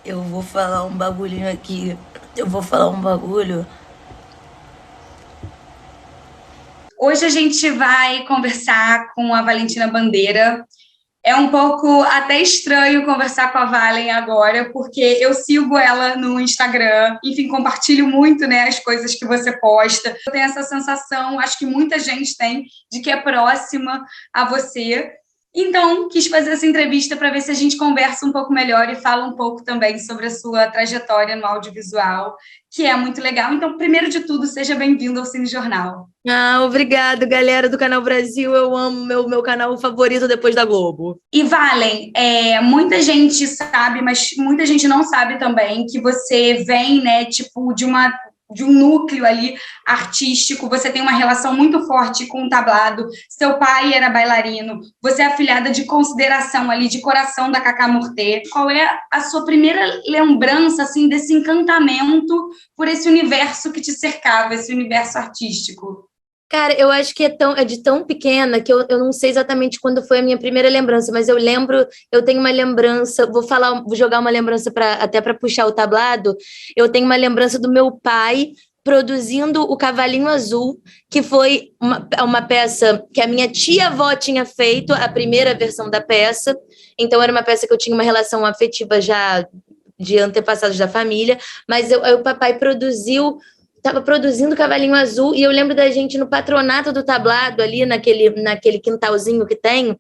Eu vou falar um bagulhinho aqui. Eu vou falar um bagulho. Hoje a gente vai conversar com a Valentina Bandeira. É um pouco até estranho conversar com a Valen agora, porque eu sigo ela no Instagram, enfim, compartilho muito, né, as coisas que você posta. Eu tenho essa sensação, acho que muita gente tem, de que é próxima a você. Então, quis fazer essa entrevista para ver se a gente conversa um pouco melhor e fala um pouco também sobre a sua trajetória no audiovisual, que é muito legal. Então, primeiro de tudo, seja bem-vindo ao Cine Jornal. Obrigado, galera do Canal Brasil. Eu amo meu canal favorito depois da Globo. E Valen, muita gente sabe, mas muita gente não sabe também que você vem, né, tipo, de um núcleo ali artístico, você tem uma relação muito forte com o tablado, seu pai era bailarino, você é afilhada de consideração ali, de coração da Cacá Mortê. Qual é a sua primeira lembrança, assim, desse encantamento por esse universo que te cercava, esse universo artístico? Cara, eu acho que é de tão pequena que eu não sei exatamente quando foi a minha primeira lembrança, mas eu lembro, eu tenho uma lembrança, vou jogar uma lembrança até para puxar o tablado. Eu tenho uma lembrança do meu pai produzindo o Cavalinho Azul, que foi uma peça que a minha tia-avó tinha feito, a primeira versão da peça. Então, era uma peça que eu tinha uma relação afetiva já de antepassados da família, mas o papai produziu. Estava produzindo Cavalinho Azul e eu lembro da gente no patronato do tablado ali naquele quintalzinho que tem,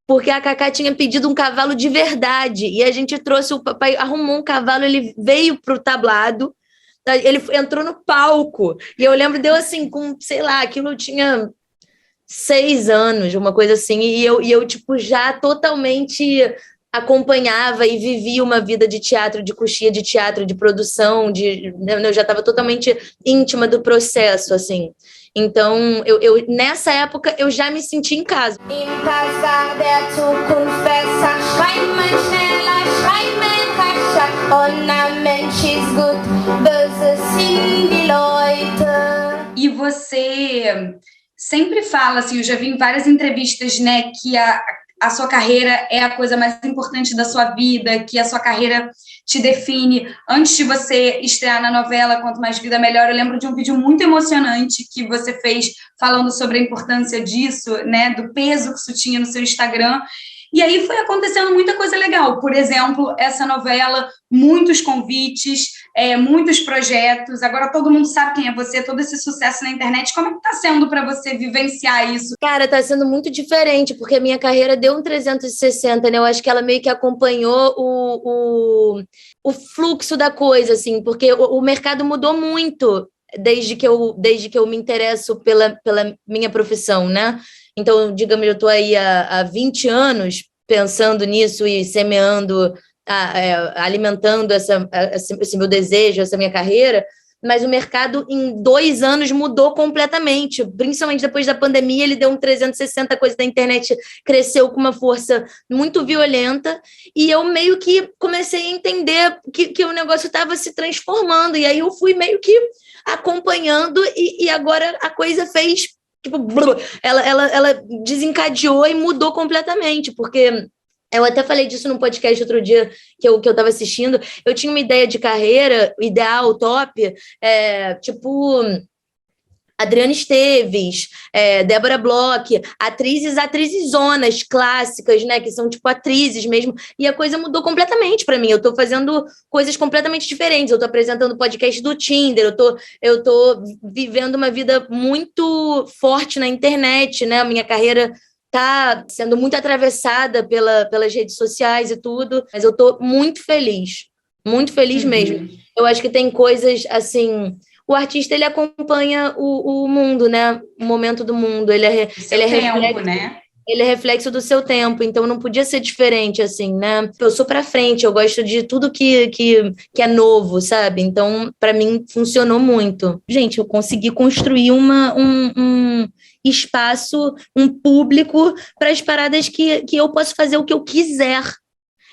porque a Cacá tinha pedido um cavalo de verdade e a gente trouxe, o papai arrumou um cavalo, ele veio pro tablado, ele entrou no palco e eu lembro deu assim com, sei lá, aquilo tinha 6 anos, uma coisa assim, e eu tipo já totalmente acompanhava e vivia uma vida de teatro, de coxia de teatro, de produção, eu já estava totalmente íntima do processo, assim. Então, nessa época eu já me senti em casa. Im Passar der Zukunft besser, schreiben schneller, schreiben rascher, und ein Mensch ist gut, böse sind die Leute. E você sempre fala, assim, eu já vi em várias entrevistas, né, que a sua carreira é a coisa mais importante da sua vida, que a sua carreira te define. Antes de você estrear na novela Quanto Mais Vida Melhor, eu lembro de um vídeo muito emocionante que você fez falando sobre a importância disso, né, do peso que isso tinha no seu Instagram. E aí foi acontecendo muita coisa legal. Por exemplo, essa novela, muitos convites, muitos projetos. Agora todo mundo sabe quem é você, todo esse sucesso na internet. Como é que está sendo para você vivenciar isso? Cara, tá sendo muito diferente, porque a minha carreira deu um 360, né? Eu acho que ela meio que acompanhou o fluxo da coisa, assim, porque o mercado mudou muito desde que eu me interesso pela minha profissão, né? Então, digamos, eu tô aí há 20 anos pensando nisso e semeando, alimentando esse meu desejo, essa minha carreira, mas o mercado em 2 anos mudou completamente, principalmente depois da pandemia, ele deu um 360, a coisa da internet cresceu com uma força muito violenta, e eu meio que comecei a entender que o negócio estava se transformando, e aí eu fui meio que acompanhando, e agora a coisa fez, tipo, ela desencadeou e mudou completamente, porque eu até falei disso num podcast outro dia que eu tava assistindo. Eu tinha uma ideia de carreira ideal, top, tipo Adriana Esteves, Débora Bloch, atrizes zonas clássicas, né, que são tipo atrizes mesmo, e a coisa mudou completamente para mim. Eu tô fazendo coisas completamente diferentes. Eu tô apresentando podcast do Tinder, eu tô vivendo uma vida muito forte na internet, né? A minha carreira tá sendo muito atravessada pelas redes sociais e tudo, mas eu tô muito feliz mesmo. Uhum. Eu acho que tem coisas assim. O artista ele acompanha o mundo, né? O momento do mundo. O Ele seu é tempo, reflexo, né? ele é reflexo do seu tempo, então não podia ser diferente, assim, né? Eu sou pra frente, eu gosto de tudo que é novo, sabe? Então, para mim, funcionou muito. Gente, eu consegui construir um espaço, um público para as paradas que eu posso fazer o que eu quiser.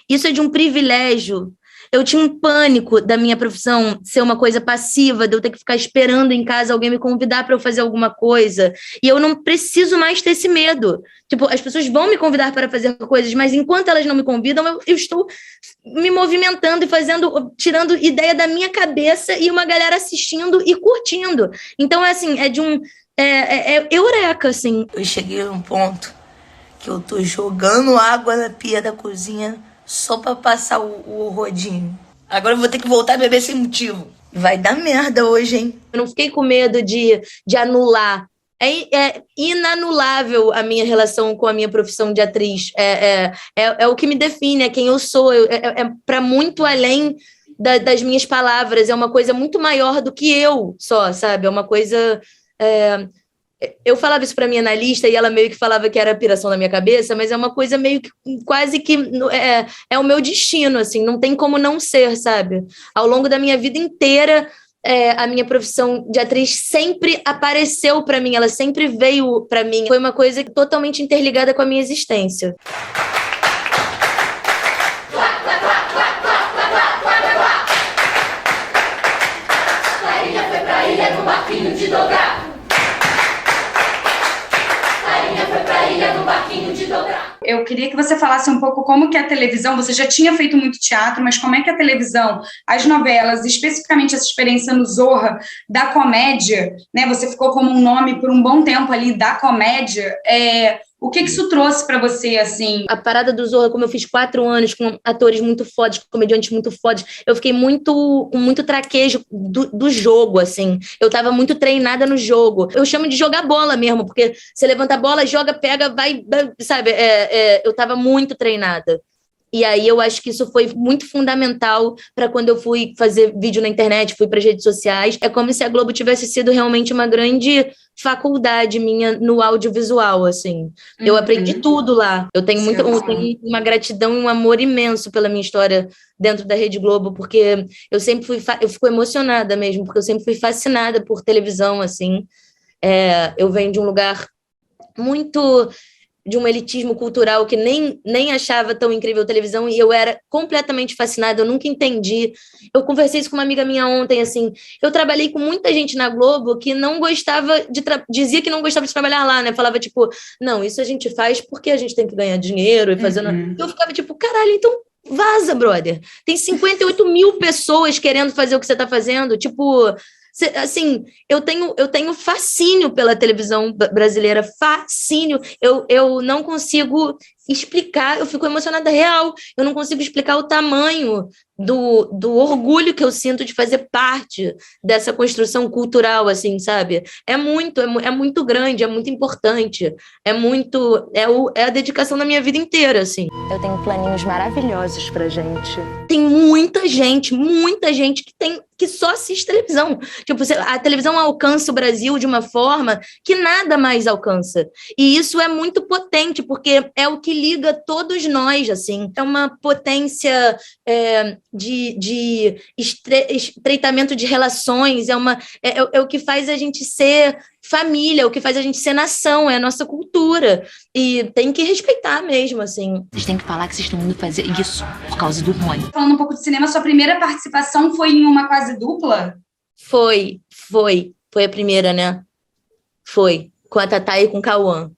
Isso é de um privilégio. Eu tinha um pânico da minha profissão ser uma coisa passiva, de eu ter que ficar esperando em casa alguém me convidar para eu fazer alguma coisa. E eu não preciso mais ter esse medo. Tipo, as pessoas vão me convidar para fazer coisas, mas enquanto elas não me convidam, eu estou me movimentando e fazendo, tirando ideia da minha cabeça e uma galera assistindo e curtindo. Então, é assim, é eureka, assim. Eu cheguei num ponto que eu tô jogando água na pia da cozinha só pra passar o rodinho. Agora eu vou ter que voltar a beber sem motivo. Vai dar merda hoje, hein? Eu não fiquei com medo de anular. É inanulável a minha relação com a minha profissão de atriz. É o que me define, é quem eu sou. É para muito além das minhas palavras. É uma coisa muito maior do que eu só, sabe? É uma coisa... Eu falava isso para minha analista e ela meio que falava que era piração na minha cabeça, mas é uma coisa meio que quase que é o meu destino, assim, não tem como não ser, sabe? Ao longo da minha vida inteira, a minha profissão de atriz sempre apareceu para mim, ela sempre veio para mim. Foi uma coisa totalmente interligada com a minha existência. Farinha foi pra ilha no barquinho de dobrar. Eu queria que você falasse um pouco como que a televisão, você já tinha feito muito teatro, mas como é que a televisão, as novelas, especificamente essa experiência no Zorra, da comédia, né? Você ficou como um nome por um bom tempo ali da comédia, o que isso trouxe para você, assim? A parada do Zorra, como eu fiz 4 anos com atores muito fodas, comediantes muito fodas, eu fiquei com muito traquejo do jogo, assim. Eu tava muito treinada no jogo. Eu chamo de jogar bola mesmo, porque você levanta a bola, joga, pega, vai, sabe? Eu tava muito treinada. E aí eu acho que isso foi muito fundamental para quando eu fui fazer vídeo na internet, fui para as redes sociais. É como se a Globo tivesse sido realmente uma grande faculdade minha no audiovisual, assim. Eu aprendi tudo lá. Eu tenho tenho uma gratidão e um amor imenso pela minha história dentro da Rede Globo, porque eu sempre eu fico emocionada mesmo, porque eu sempre fui fascinada por televisão, assim. Eu venho de um lugar muito... de um elitismo cultural que nem achava tão incrível a televisão, e eu era completamente fascinada, eu nunca entendi. Eu conversei isso com uma amiga minha ontem, assim, eu trabalhei com muita gente na Globo que não gostava dizia que não gostava de trabalhar lá, né? Falava, tipo, não, isso a gente faz porque a gente tem que ganhar dinheiro e fazendo... Eu ficava, tipo, caralho, então vaza, brother. Tem 58 mil pessoas querendo fazer o que você tá fazendo, tipo... Assim, eu tenho fascínio pela televisão brasileira, fascínio. Eu não consigo explicar, eu fico emocionada real. Eu não consigo explicar o tamanho do orgulho que eu sinto de fazer parte dessa construção cultural, assim, sabe? É muito grande, é muito importante, é a dedicação da minha vida inteira, assim. Eu tenho planinhos maravilhosos pra gente. Tem muita gente que só assiste televisão. Tipo, a televisão alcança o Brasil de uma forma que nada mais alcança. E isso é muito potente, porque é o que liga todos nós, assim. É uma potência de estreitamento de relações, é o que faz a gente ser família, é o que faz a gente ser nação, é a nossa cultura. E tem que respeitar mesmo, assim. Vocês têm que falar que vocês estão indo fazer isso por causa do Rony. Falando um pouco de cinema, sua primeira participação foi em uma quase dupla? Foi a primeira, né? Foi, com a Tatá e com o Cauã.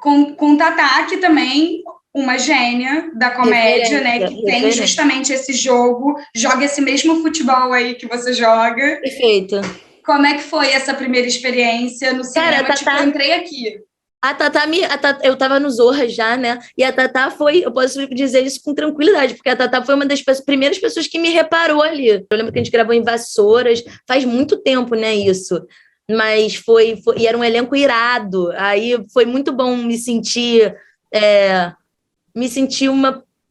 Com Tatá, que também uma gênia da comédia, né? Que tem justamente esse jogo, joga esse mesmo futebol aí que você joga. Perfeito. Como é que foi essa primeira experiência no cinema? Cara, tipo, eu entrei aqui. A Tatá, eu tava no Zorra já, né? E a Tatá eu posso dizer isso com tranquilidade, porque a Tatá foi uma das primeiras pessoas que me reparou ali. Eu lembro que a gente gravou em Vassouras, faz muito tempo, né, isso. Mas e era um elenco irado. Aí foi muito bom me sentir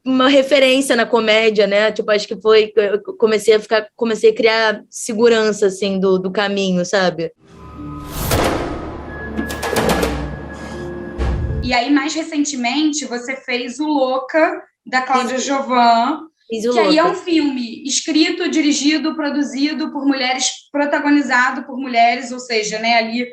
uma referência na comédia, né? Tipo, acho que eu comecei a criar segurança, assim, do caminho, sabe? E aí, mais recentemente, você fez o Louca, da Cláudia Jovan, que aí é um filme escrito, dirigido, produzido por mulheres, protagonizado por mulheres, ou seja, né, ali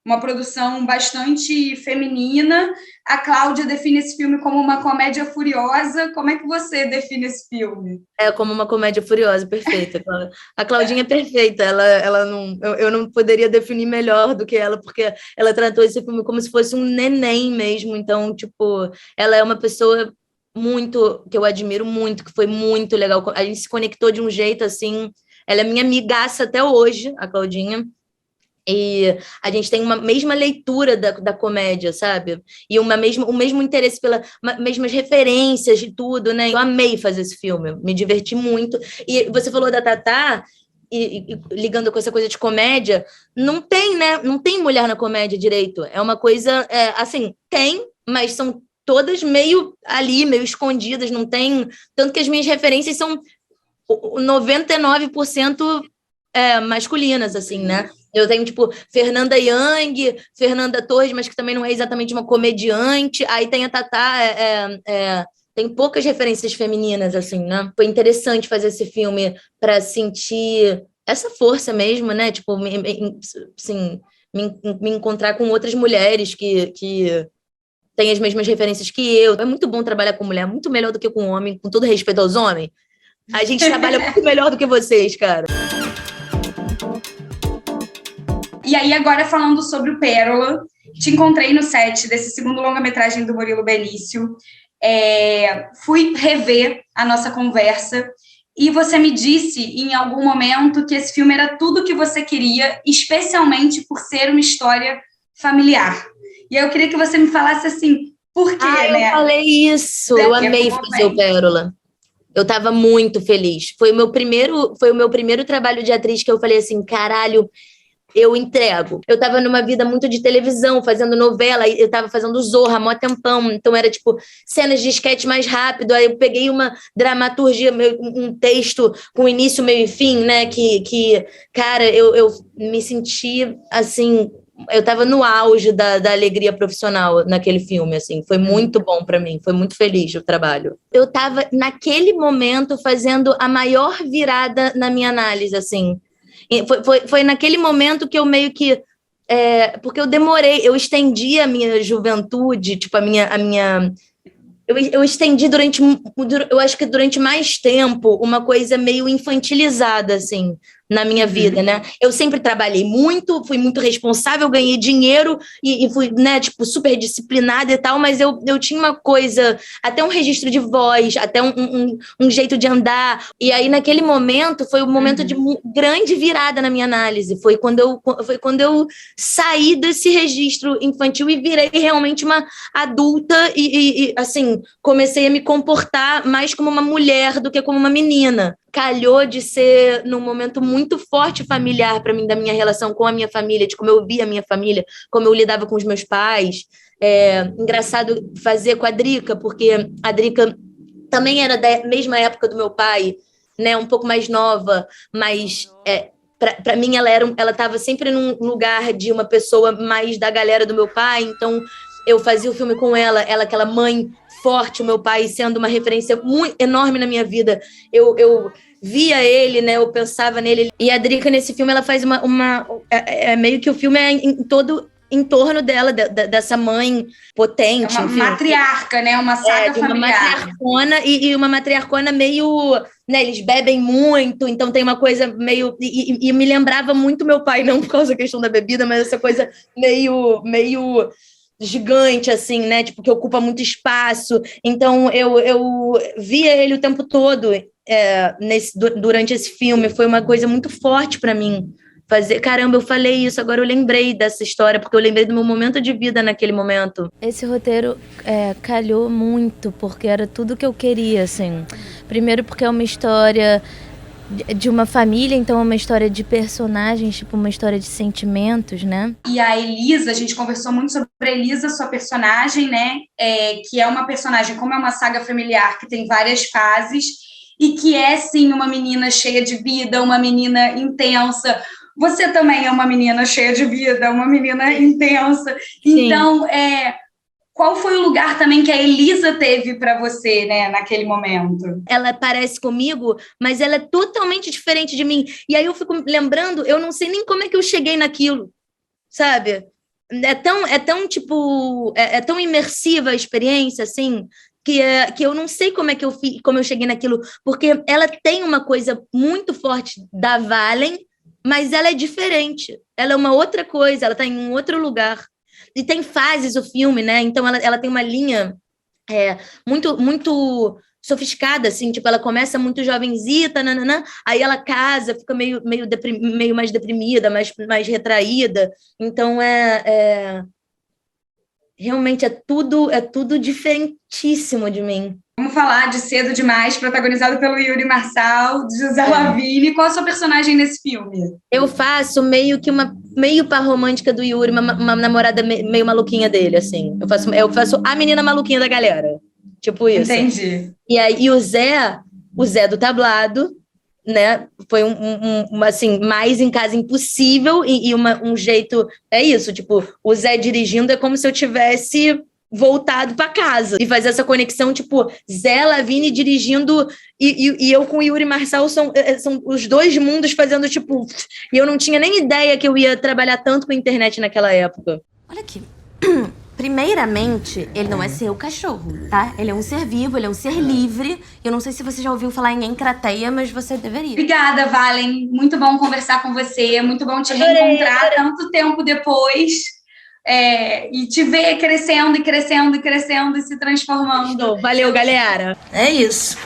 uma produção bastante feminina. a Cláudia define esse filme como uma comédia furiosa. Como é que você define esse filme? É como uma comédia furiosa, perfeita. A Claudinha é perfeita, ela não, eu não poderia definir melhor do que ela, porque ela tratou esse filme como se fosse um neném mesmo. Então, tipo, ela é uma pessoa muito, que eu admiro muito, que foi muito legal. A gente se conectou de um jeito assim. Ela é minha amigaça até hoje, a Claudinha. E a gente tem uma mesma leitura da comédia, sabe? E o mesmo interesse pelas mesmas referências de tudo, né? Eu amei fazer esse filme, me diverti muito. E você falou da Tatá, e ligando com essa coisa de comédia, não tem, né? Não tem mulher na comédia direito. É uma coisa, assim, tem, mas são todas meio ali, meio escondidas, não tem... Tanto que as minhas referências são 99% masculinas, assim, né? Eu tenho, tipo, Fernanda Young, Fernanda Torres, mas que também não é exatamente uma comediante. Aí tem a Tatá, tem poucas referências femininas, assim, né? Foi interessante fazer esse filme para sentir essa força mesmo, né? Tipo, assim, me encontrar com outras mulheres que têm as mesmas referências que eu. É muito bom trabalhar com mulher, muito melhor do que com homem, com todo respeito aos homens. A gente trabalha muito melhor do que vocês, cara. E aí, agora falando sobre o Pérola, te encontrei no set desse segundo longa-metragem do Murilo Benício, fui rever a nossa conversa e você me disse em algum momento que esse filme era tudo o que você queria, especialmente por ser uma história familiar. E aí eu queria que você me falasse assim, por quê, né? Eu falei isso, eu amei fazer o Pérola. Eu estava muito feliz. Foi o meu primeiro trabalho de atriz que eu falei assim, caralho, eu entrego. Eu tava numa vida muito de televisão, fazendo novela, eu tava fazendo Zorra, mó tempão, então era tipo cenas de esquete mais rápido, aí eu peguei uma dramaturgia, um texto com início, meio e fim, né, que cara, eu me senti, assim, eu tava no auge da alegria profissional naquele filme, assim, foi muito bom para mim, foi muito feliz o trabalho. Eu tava, naquele momento, fazendo a maior virada na minha análise, assim. Foi naquele momento que eu meio que... porque eu demorei, eu estendi a minha juventude, tipo, eu estendi eu acho que durante mais tempo, uma coisa meio infantilizada, assim, na minha vida, né? Eu sempre trabalhei muito, fui muito responsável, ganhei dinheiro e fui, né, tipo, super disciplinada e tal, mas eu tinha uma coisa, até um registro de voz, até um jeito de andar. E aí, naquele momento, foi um momento de grande virada na minha análise. Foi quando eu saí desse registro infantil e virei realmente uma adulta e assim, comecei a me comportar mais como uma mulher do que como uma menina. Calhou de ser num momento muito forte familiar para mim, da minha relação com a minha família, de como eu via a minha família, como eu lidava com os meus pais. Engraçado fazer com a Drica, porque a Drica também era da mesma época do meu pai, né, um pouco mais nova, mas para mim ela estava sempre num lugar de uma pessoa mais da galera do meu pai, então eu fazia o filme com ela, aquela mãe forte, o meu pai sendo uma referência muito enorme na minha vida. Eu via ele, né? Eu pensava nele. E a Drica, nesse filme, ela faz meio que o filme é todo em torno dela, dessa mãe potente. É uma matriarca, né? Uma saga familiar. Uma matriarcona e uma matriarcona meio... Né, eles bebem muito, então tem uma coisa meio... E me lembrava muito meu pai, não por causa da questão da bebida, mas essa coisa meio gigante, assim, né? Tipo, que ocupa muito espaço. Então, eu via ele o tempo todo durante esse filme. Foi uma coisa muito forte para mim. Caramba, eu falei isso, agora eu lembrei dessa história, porque eu lembrei do meu momento de vida naquele momento. Esse roteiro calhou muito, porque era tudo que eu queria, assim. Primeiro porque é uma história de uma família, então é uma história de personagens, tipo uma história de sentimentos, né? E a Elisa, a gente conversou muito sobre a Elisa, sua personagem, né? Que é uma personagem, como é uma saga familiar que tem várias fases, e que é, sim, uma menina cheia de vida, uma menina intensa. Você também é uma menina cheia de vida, uma menina intensa. Sim. Então, qual foi o lugar também que a Elisa teve para você, né, naquele momento? Ela parece comigo, mas ela é totalmente diferente de mim. E aí eu fico lembrando, eu não sei nem como é que eu cheguei naquilo, sabe? é tão imersiva a experiência, assim, que eu não sei como eu cheguei naquilo, porque ela tem uma coisa muito forte da Valen, mas ela é diferente. Ela é uma outra coisa, ela está em um outro lugar. E tem fases o filme, né? Então ela tem uma linha muito, muito sofisticada, assim, tipo, ela começa muito jovenzita, nananã, aí ela casa, fica meio mais deprimida, mais retraída. Então realmente é tudo diferentíssimo de mim. Vamos falar de Cedo Demais, protagonizado pelo Yuri Marçal, de José Lavigne. Qual a sua personagem nesse filme? Eu faço meio que meio par romântica do Yuri, uma namorada meio maluquinha dele, assim. Eu faço a menina maluquinha da galera. Tipo isso. Entendi. E aí o Zé do tablado, né? Foi assim, mais em casa impossível e um jeito... É isso, tipo, o Zé dirigindo é como se eu tivesse voltado para casa e fazer essa conexão, tipo, Zé Lavigne dirigindo e eu com o Yuri Marçal são os dois mundos fazendo, tipo... E eu não tinha nem ideia que eu ia trabalhar tanto com a internet naquela época. Olha aqui. Primeiramente, ele não é seu cachorro, tá? Ele é um ser vivo, ele é um ser livre. Eu não sei se você já ouviu falar em encrateia, mas você deveria. Obrigada, Valen. Muito bom conversar com você. Muito bom te reencontrar tanto tempo depois. E te ver crescendo e crescendo e crescendo e se transformando. Valeu, galera. É isso.